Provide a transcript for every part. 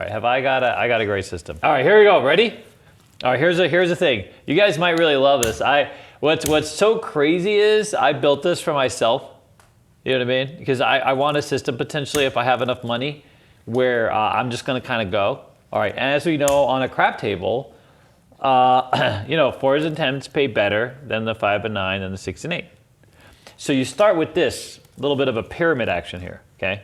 All right, I got a great system. All right, here we go. Ready? All right, here's the thing. You guys might really love this. What's so crazy is I built this for myself. You know what I mean? Because I want a system potentially if I have enough money where I'm just gonna kind of go. All right, and as we know on a crap table, you know, 4s and 10s pay better than the 5 and 9 and the 6 and 8. So you start with this little bit of a pyramid action here, okay?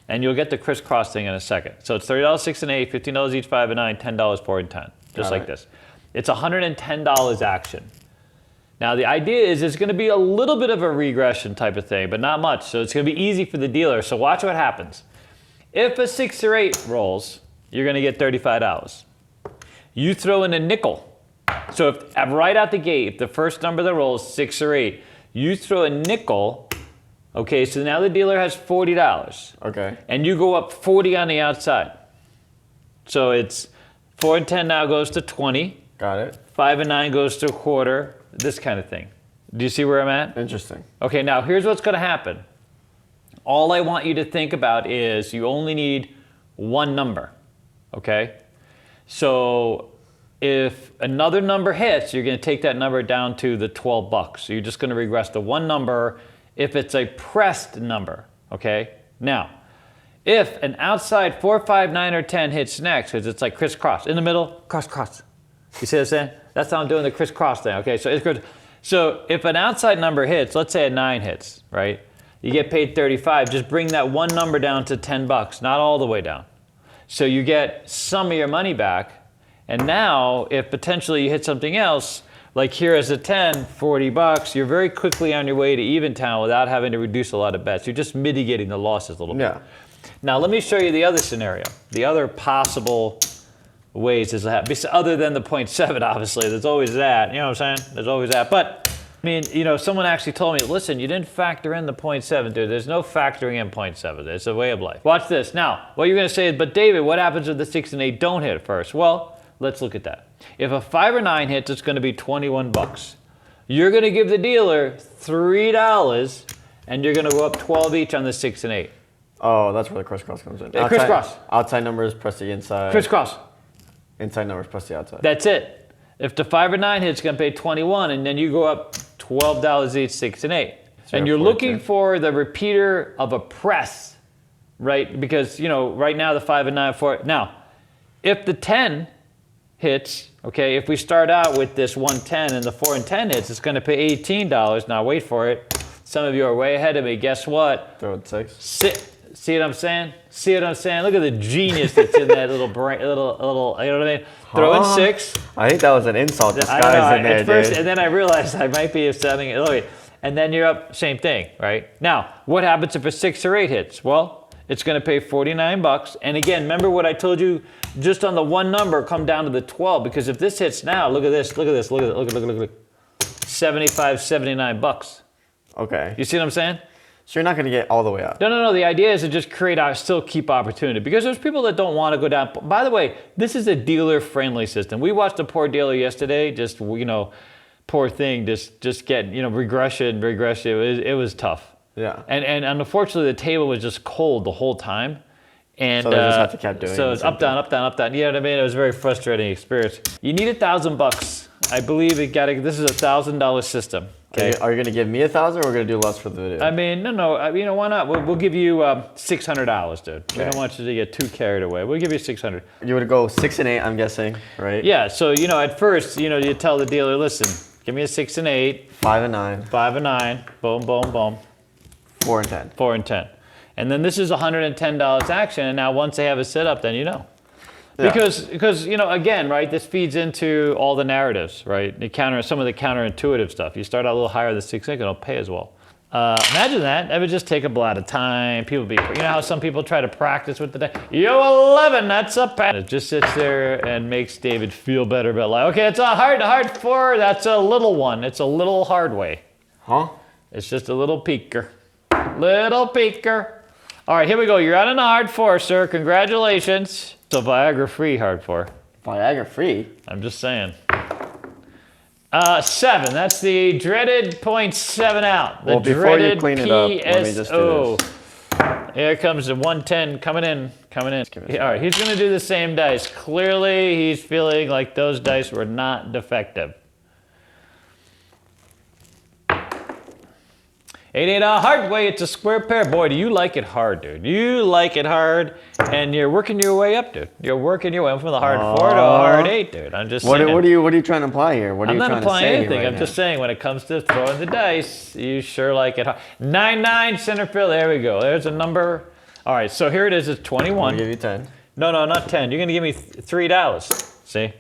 And you'll get the crisscross thing in a second. So it's $30, 6 and 8, $15 each, 5 and 9, $10, 4 and 10, just like this. It's $110 action. Now the idea is it's gonna be a little bit of a regression type of thing, but not much. So it's gonna be easy for the dealer. So watch what happens. If a 6 or 8 rolls, you're gonna get $35. You throw in a nickel. So if right out the gate, if the first number that rolls 6 or 8, you throw a nickel, okay, so now the dealer has $40. Okay. And you go up 40 on the outside. So it's 4 and 10 now goes to 20. Got it. 5 and 9 goes to a quarter, this kind of thing. Do you see where I'm at? Interesting. Okay, now here's what's gonna happen. All I want you to think about is you only need one number, okay? So if another number hits, you're gonna take that number down to the $12. So you're just gonna regress to one number if it's a pressed number, okay? Now, if an outside 4, 5, 9, or 10 hits next, because it's like crisscross, in the middle, cross, cross. You see what I'm saying? That's how I'm doing the crisscross thing, okay? So it's good. So if an outside number hits, let's say a 9 hits, right? You get paid 35, just bring that one number down to $10, not all the way down. So you get some of your money back, and now if potentially you hit something else, like here is a 10, $40, you're very quickly on your way to Eventown without having to reduce a lot of bets. You're just mitigating the losses a little bit. Yeah. Now let me show you the other scenario, the other possible ways is that, other than the 0.7, obviously, there's always that, you know what I'm saying? There's always that, but I mean, you know, someone actually told me, listen, you didn't factor in the 0.7, dude. There's no factoring in 0.7. It's a way of life. Watch this. Now, what you're going to say is, but David, what happens if the 6 and 8 don't hit first? Well, let's look at that. If a 5 or 9 hits, it's going to be $21. You're going to give the dealer $3, and you're going to go up 12 each on the 6 and 8. Oh, that's where the crisscross comes in. Crisscross. Outside numbers, press the inside. Crisscross. Inside numbers, press the outside. That's it. If the 5 or 9 hits, it's going to pay 21, and then you go up $12 each, 6 and 8. And you're looking for the repeater of a press, right? Because, you know, right now the 5 and 9, 4. Now, if the 10 hits, okay, if we start out with this 110 and the 4 and 10 hits, it's going to pay $18. Now, wait for it. Some of you are way ahead of me. Guess what? Throw it 6. See what I'm saying? See what I'm saying? Look at the genius that's in that little brain, little, you know what I mean? Throw in 6. I think that was an insult disguised in there, at first, dude. and then I realized I might be upsetting it. Look, and then you're up, same thing, right? Now, what happens if a 6 or 8 hits? Well, it's going to pay $49. And again, remember what I told you? Just on the one number, come down to the 12. Because if this hits now, look at this, look at this, look at it, look. 75, $79. Okay. You see what I'm saying? So you're not going to get all the way up. No. The idea is to just still keep opportunity, because there's people that don't want to go down. By the way, this is a dealer-friendly system. We watched a poor dealer yesterday, just, you know, poor thing, just getting, you know, regression. It was tough. Yeah. And unfortunately, the table was just cold the whole time. And so they just have to keep doing it. So it's up, down, up, down, up, down. You know what I mean? It was a very frustrating experience. You need $1,000. I believe this is $1,000 system. Okay. Are you going to give me $1,000, or we're going to do less for the video? I mean, no. You know, why not? We'll give you $600, dude. Okay. We don't want you to get too carried away. We'll give you $600. You would go 6 and 8, I'm guessing, right? Yeah. So, you know, at first, you know, you tell the dealer, listen, give me a 6 and 8. 5 and 9. 5 and 9. Boom, boom, boom. 4 and 10. 4 and 10. And then this is $110 action. And now once they have it set up, then you know. Yeah. Because you know, again, right, this feeds into all the narratives, right? Some of the counterintuitive stuff. You start out a little higher than 6 and 8, it'll pay as well. Imagine that. That would just take up a lot of time. You know how some people try to practice with the deck? Yo, 11, that's a pass. It just sits there and makes David feel better about life. Okay, it's a hard 4. That's a little one. It's a little hard way. Huh? It's just a little peeker. Little peeker. All right, here we go. You're out on a hard 4, sir. Congratulations. So Viagra-free hard 4. Viagra-free? I'm just saying. 7. That's the dreaded 0.7 out. The well, before you clean PSO. it up, let me just do this. Here comes the 110 coming in. All right, he's going to do the same dice. Clearly, he's feeling like those dice were not defective. 8-8 hard way. It's a square pair. Boy, do you like it hard, dude. You like it hard, and you're working your way up, dude. You're working your way from the hard 4 to a hard 8, dude. I'm just saying. What are you trying to apply here? What are I'm you not trying applying to say anything. right I'm now? just saying when it comes to throwing the dice, you sure like it hard. 9-9 center field. There we go. There's a number. All right, so here it is. It's 21. I'll give you 10. No, not 10. You're going to give me $3. See?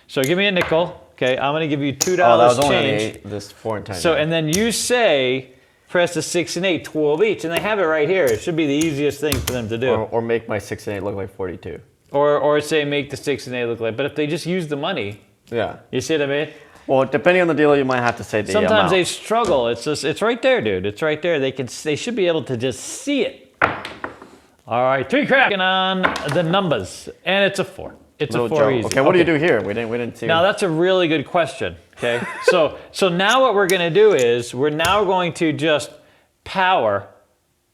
So give me a nickel. Okay, I'm going to give you $2 Oh, that was only change. 8. This 4 and 10. So, and then you say, press the 6 and 8, 12 each. And they have it right here. It should be the easiest thing for them to do. Or make my 6 and 8 look like 42. Or say make the 6 and 8 look like. But if they just use the money, Yeah. you see what I mean? Well, depending on the dealer, you might have to say the Sometimes amount. they struggle. It's right there, dude. It's right there. They should be able to just see it. All right, 3 cracking on the numbers, and it's a 4. It's a 4 joke. easy. Okay, what do you do here? We didn't see. Now that's a really good question. Okay, so now what we're gonna do is we're now going to just power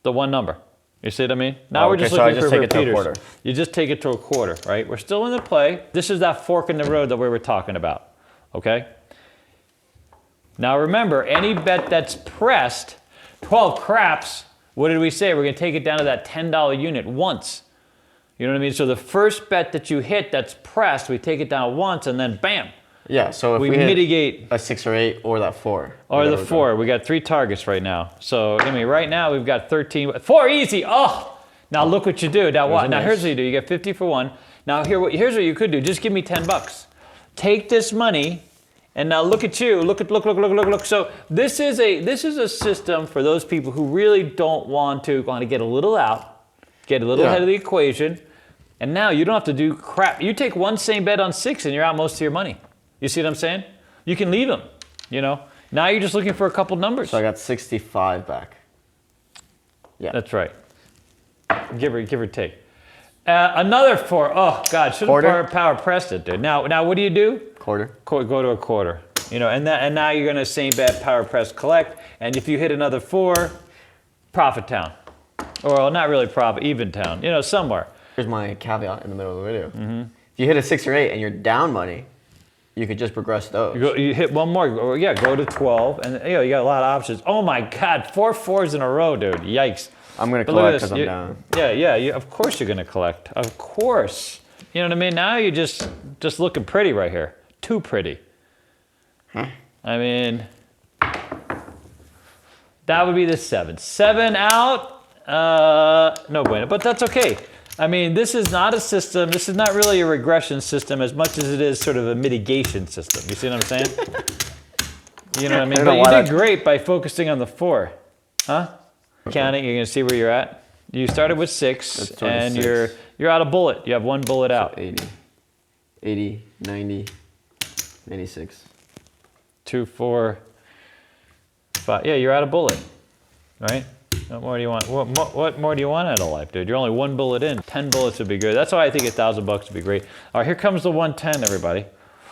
the one number. You see what I mean? Now we're just so I looking just for take it to a repeaters. quarter. You just take it to a quarter, right? We're still in the play. This is that fork in the road that we were talking about. Okay. Now remember, any bet that's pressed, 12 craps. What did we say? We're going to take it down to that $10 unit once. You know what I mean? So the first bet that you hit that's pressed, we take it down once, and then bam. Yeah, so if we mitigate a 6 or 8 or that 4. or the 4. We got 3 targets right now. So I mean, right now we've got 13. 4 easy. Oh, now look what you do. Now what? Now here's what you do. You get 50 for 1. Now here's what you could do. Just give me $10. Take this money. And now look at you, look. So this is a system for those people who really don't want to get a little out, get a little ahead of the equation. And now you don't have to do crap. You take one same bet on 6 and you're out most of your money. You see what I'm saying? You can leave them, you know. Now you're just looking for a couple numbers. So I got 65 back. Yeah. That's right. Give or take. Another 4. Oh God, should have power pressed it, dude. Now what do you do? Quarter. Go to a quarter. You know, and now you're gonna same bet, power press, collect, and if you hit another 4, profit town, or not really profit, even town. You know, somewhere. Here's my caveat in the middle of the video. If you hit a 6 or 8 and you're down money, you could just progress those. You hit one more. Go to 12, and you got a lot of options. Oh my God, 4 4s in a row, dude. Yikes. I'm gonna collect because I'm down. Yeah. Of course you're gonna collect. Of course. You know what I mean? Now you're just looking pretty right here. Too pretty. Huh? I mean, that would be the 7. 7 out. No bueno, but that's okay. I mean, this is not a system. This is not really a regression system as much as it is sort of a mitigation system. You see what I'm saying? You know what I mean? But you did great by focusing on the 4. Huh? Okay. Counting, you're going to see where you're at. You started with 6, and you're out of bullet. You have 1 bullet out. 80, 90, 96. 2, 4, 5. Yeah, you're out of bullet, right? What more do you want? What more do you want out of life, dude? You're only 1 bullet in. 10 bullets would be good. That's why I think $1,000 would be great. All right, here comes the 110, everybody.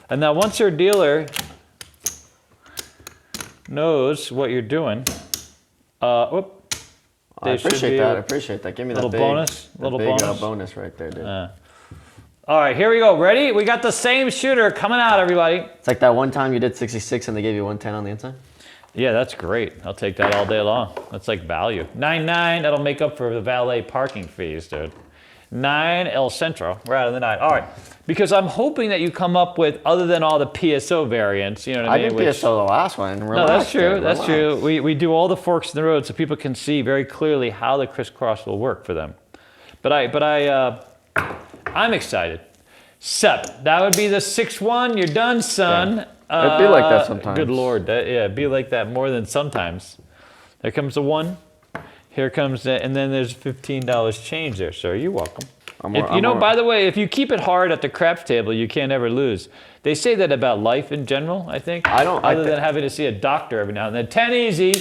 And now once your dealer knows what you're doing, whoop. I appreciate that. Give me little that big bonus right there, dude. All right, here we go. Ready? We got the same shooter coming out, everybody. It's like that one time you did 66 and they gave you 110 on the inside. Yeah, that's great. I'll take that all day long. That's like value. 9-9, that'll make up for the valet parking fees, dude. 9 El Centro. We're out of the 9. All right, because I'm hoping that you come up with, other than all the PSO variants, you know what I mean? I did PSO the last one. No, that's true. That's true. We do all the forks in the road so people can see very clearly how the crisscross will work for them. But I'm excited. Sep, that would be the 6-1. You're done, son. Yeah. It'd be like that sometimes. Good Lord. It'd be like that more than sometimes. There comes the 1. Here comes the, and then there's $15 change there, sir. You're welcome. By the way, if you keep it hard at the craps table, you can't ever lose. They say that about life in general, I think. Other than having to see a doctor every now and then. 10 easy.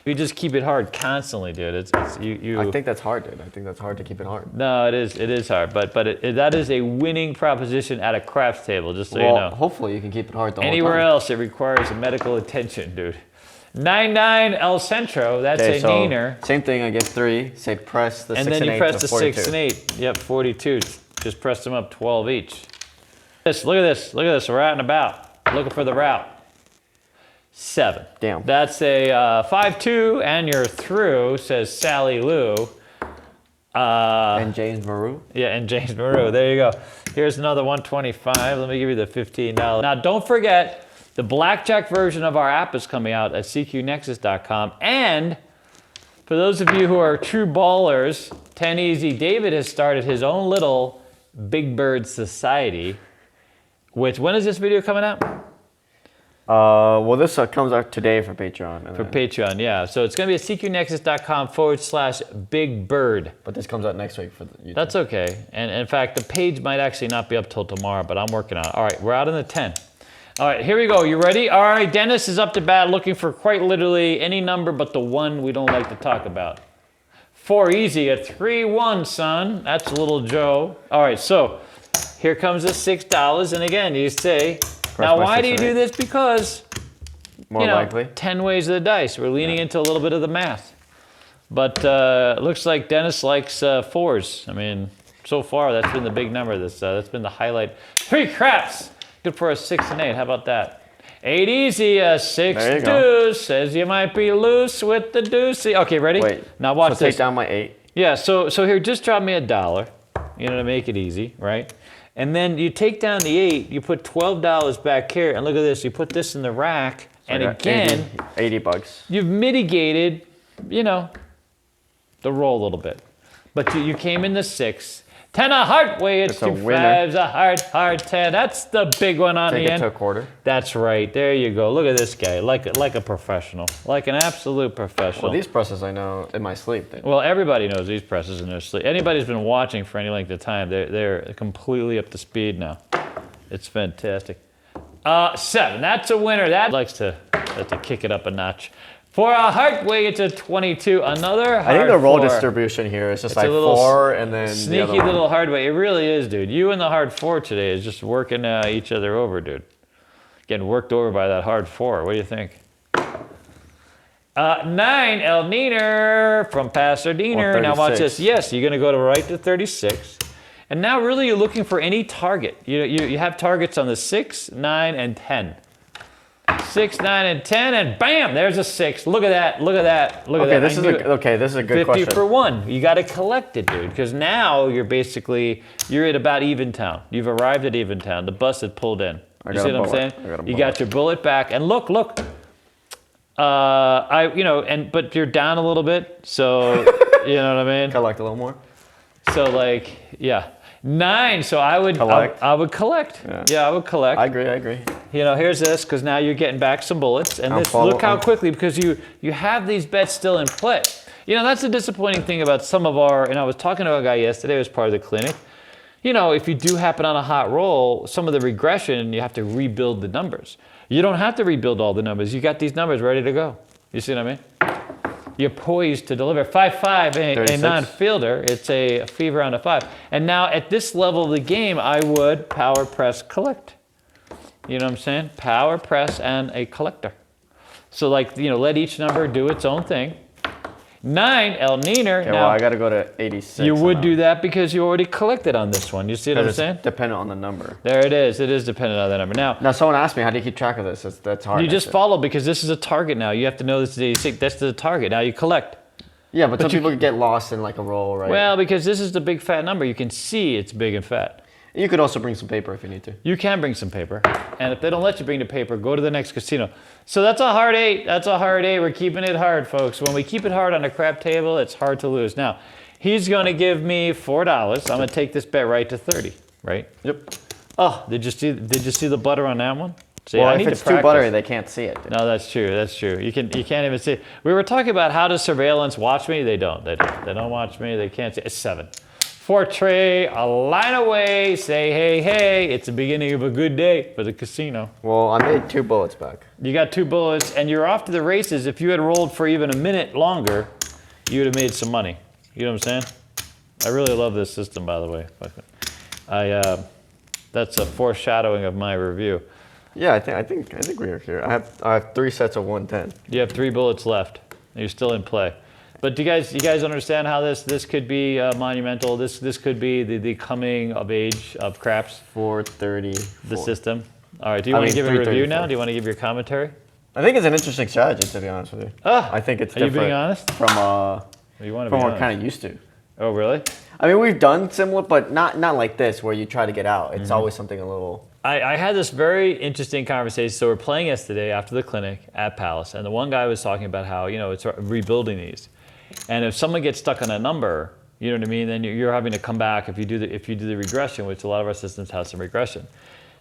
You just keep it hard constantly, dude. I think that's hard, dude. I think that's hard to keep it hard. No, it is hard, but that is a winning proposition at a craps table, just so you know. Hopefully you can keep it hard the whole time. Anywhere else, it requires medical attention, dude. 9-9 El Centro. That's Okay, a so neener. same thing. I get 3. Say press the 6 And then you 8 press to the 42. 6 and 8. Yep, 42. Just press them up 12 each. Look at this. Look at this. We're out and about. Looking for the route. 7. Damn. That's a 5-2, and you're through, says Sally Lou. And James Maru. Yeah, and James Maru. There you go. Here's another 125. Let me give you the $15. Now, don't forget, the blackjack version of our app is coming out at cqnexus.com. And for those of you who are true ballers, 10 Easy, David has started his own little Big Bird Society. Which, when is this video coming out? Well, this comes out today for Patreon. For Patreon, yeah. So it's going to be at cqnexus.com/Big Bird. But this comes out next week for the YouTube. That's okay. And in fact, the page might actually not be up till tomorrow, but I'm working on it. All right, we're out in the 10. All right, here we go. You ready? All right, Dennis is up to bat looking for quite literally any number but the one we don't like to talk about. 4 easy at 3-1, son. That's little Joe. All right, so here comes the $6. And again, you say, now why do you do this? Because, more likely. 10 ways of the dice. We're leaning into a little bit of the math. But it looks like Dennis likes 4s. I mean, so far, that's been the big number. That's been the highlight. 3 craps. Good for a 6 and 8. How about that? 8 easy, 6 deuce. Says you might be loose with the deucey. Okay, ready? Wait. Now watch so this. Take down my 8. Yeah. So here, just drop me $1. To make it easy, right? And then you take down the 8. You put $12 back here, and look at this. You put this in the rack, So and again, 80 bucks. You've mitigated, the roll a little bit, but you came in the 6. 10 a heart way, it's 2 5s, a heart 10. That's the big one on the end. Take it to a quarter. That's right. There you go. Look at this guy, like a professional, like an absolute professional. Well, these presses I know in my sleep. Well, everybody knows these presses in their sleep. Anybody who's been watching for any length of time, they're completely up to speed now. It's fantastic. 7. That's a winner. That likes to kick it up a notch. For a heart way, it's a 22. Another hard I think the roll 4. distribution here is just It's like a little 4 and then sneaky the other little one. hard way. It really is, dude. You and the hard 4 today is just working each other over, dude. Getting worked over by that hard 4. What do you think? 9 El Neener from Pasadena. Now watch this. Yes, you're gonna go to right to 36. And now really you're looking for any target. You have targets on the 6, 9, and 10. 6, 9, and 10, and bam, there's a 6. Look at that, look at that, look at that. This is a good 50 question. for 1. You got to collect it, dude, because now you're at about Eventown. You've arrived at Eventown. The bus had pulled in. You see what I'm saying? You got your bullet back, and look. But you're down a little bit, so you know what I mean. Collect a little more. So yeah. 9, so I would collect. I would collect. Yeah, I would collect. I agree. Here's this, because now you're getting back some bullets. And look how quickly, because you have these bets still in play. That's the disappointing thing about some of and I was talking to a guy yesterday who was part of the clinic. If you do happen on a hot roll, some of the regression, you have to rebuild the numbers. You don't have to rebuild all the numbers. You got these numbers ready to go. You see what I mean? You're poised to deliver. 5-5, a non-fielder. It's a fever on a 5. And now at this level of the game, I would power press collect. You know what I'm saying? Power press and a collector. So let each number do its own thing. 9, El Neener. Okay, well, I got to go to 86. You would do that because you already collected on this one. You see what I'm saying? It's dependent on the number. There it is. It is dependent on the number. Now someone asked me, how do you keep track of this? That's hard. You just follow, because this is a target now. You have to know this is 86. That's the target. Now you collect. Yeah, but some people get lost in like a roll, right? Well, because this is the big fat number. You can see it's big and fat. You could also bring some paper if you need to. You can bring some paper. And if they don't let you bring the paper, go to the next casino. So that's a hard 8. That's a hard 8. We're keeping it hard, folks. When we keep it hard on a crap table, it's hard to lose. Now, he's going to give me $4. I'm going to take this bet right to 30, right? Yep. Oh, did you see the butter on that one? See, well, I if need it's to practice. too buttery, they can't see it. No, that's true. That's true. You can't even see it. We were talking about how does surveillance watch me? They don't. They don't watch me. They can't see. It's 7. 4 tray, a line away, say hey, hey. It's the beginning of a good day for the casino. Well, I made 2 bullets back. You got 2 bullets, and you're off to the races. If you had rolled for even a minute longer, you would have made some money. You know what I'm saying? I really love this system, by the way. That's a foreshadowing of my review. Yeah, I think we're here. I have 3 sets of 110. You have 3 bullets left. And you're still in play. But do you guys understand how this could be monumental? This could be the coming of age of craps. 430. The system. All right. Do you want to give a review now? Do you want to give your commentary? I think it's an interesting strategy, to be honest with you. I think it's different. Are you being honest? From what we're kind of used to. Oh, really? I mean, we've done similar, but not like this, where you try to get out. It's always something a little. I had this very interesting conversation. So we're playing yesterday after the clinic at Palace, and the one guy was talking about how it's rebuilding these, and if someone gets stuck on a number, you know what I mean, then you're having to come back if you do the regression, which a lot of our systems have some regression.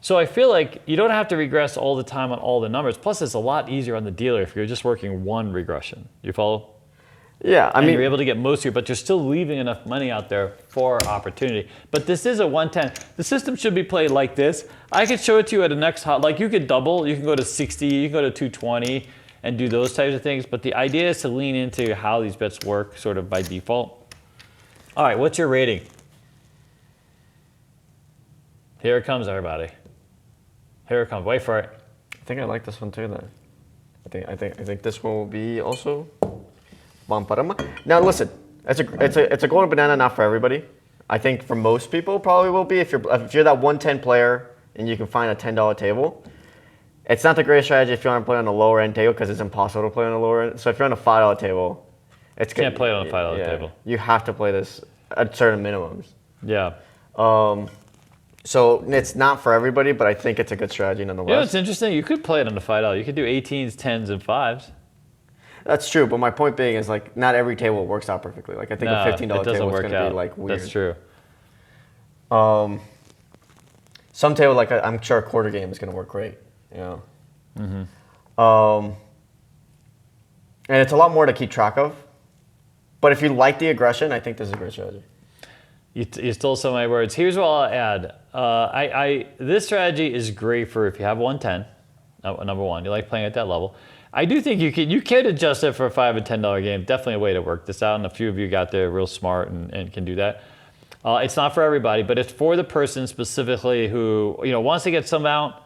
So I feel like you don't have to regress all the time on all the numbers. Plus, it's a lot easier on the dealer if you're just working one regression. You follow? Yeah, I mean, you're able to get most of it, but you're still leaving enough money out there for opportunity. But this is a 110. The system should be played like this. I could show it to you at the next hot. Like you could double. You can go to 60. You can go to 220 and do those types of things. But the idea is to lean into how these bets work sort of by default. All right, what's your rating? Here it comes, everybody. Here it comes. Wait for it. I think I like this one too. Then I think this one will be also. Now listen, it's a golden banana, not for everybody. I think for most people probably will be if you're that 110 player and you can find a $10 table. It's not the greatest strategy if you want to play on a lower end table because it's impossible to play on a lower end. So if you're on a $5 table, it's can't play it on a $5 table. You have to play this at certain minimums. Yeah. So it's not for everybody, but I think it's a good strategy nonetheless. Yeah, it's interesting. You could play it on the $5. You could do 18s, 10s, and 5s. That's true, but my point being is like not every table works out perfectly. Like I think a $15 table is going to be like weird. That's true. Some table like I'm sure a quarter game is going to work great. And it's a lot more to keep track of. But if you like the aggression, I think this is a great strategy. You stole some of my words. Here's what I'll add. This strategy is great for if you have 110. Number one, you like playing at that level. I do think you can adjust it for a $5 and $10 game. Definitely a way to work this out, and a few of you got there real smart and can do that. It's not for everybody, but it's for the person specifically who wants to get some out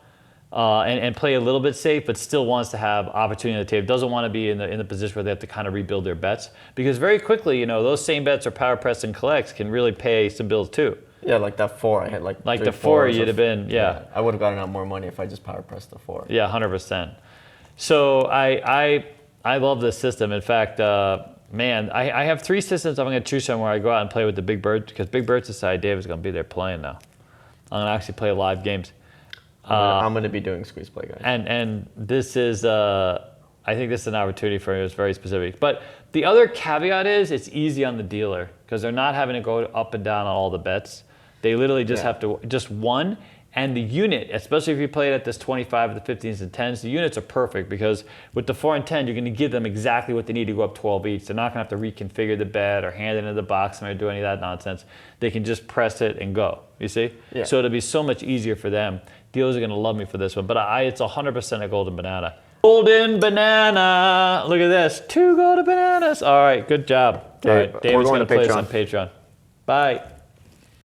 and play a little bit safe, but still wants to have opportunity on the table. Doesn't want to be in the position where they have to kind of rebuild their bets, because very quickly those same bets or power press and collects can really pay some bills too. Yeah, like that 4 I had like the 4 you'd have been I would have gotten out more money if I just power pressed the 4. Yeah, 100%. So I love this system. In fact, man, I have 3 systems I'm going to choose from where I go out and play with the Big Bird, because Big Bird Society Dave is going to be there playing now. I'm going to actually play live games. I'm going to be doing squeeze play, guys. And this is, I think this is an opportunity for you. It's very specific. But the other caveat is it's easy on the dealer, because they're not having to go up and down on all the bets. They literally just have to, just one. And the unit, especially if you play it at this 25, the 15s and 10s, the units are perfect, because with the 4 and 10, you're going to give them exactly what they need to go up 12 each. They're not going to have to reconfigure the bet or hand it into the box and do any of that nonsense. They can just press it and go, you see? Yeah. So it'll be so much easier for them. Dealers are going to love me for this one, but it's 100% a golden banana. Golden banana! Look at this, 2 golden bananas. All right, good job. Okay, all right, David's going going to play this Patreon. on Patreon. Bye.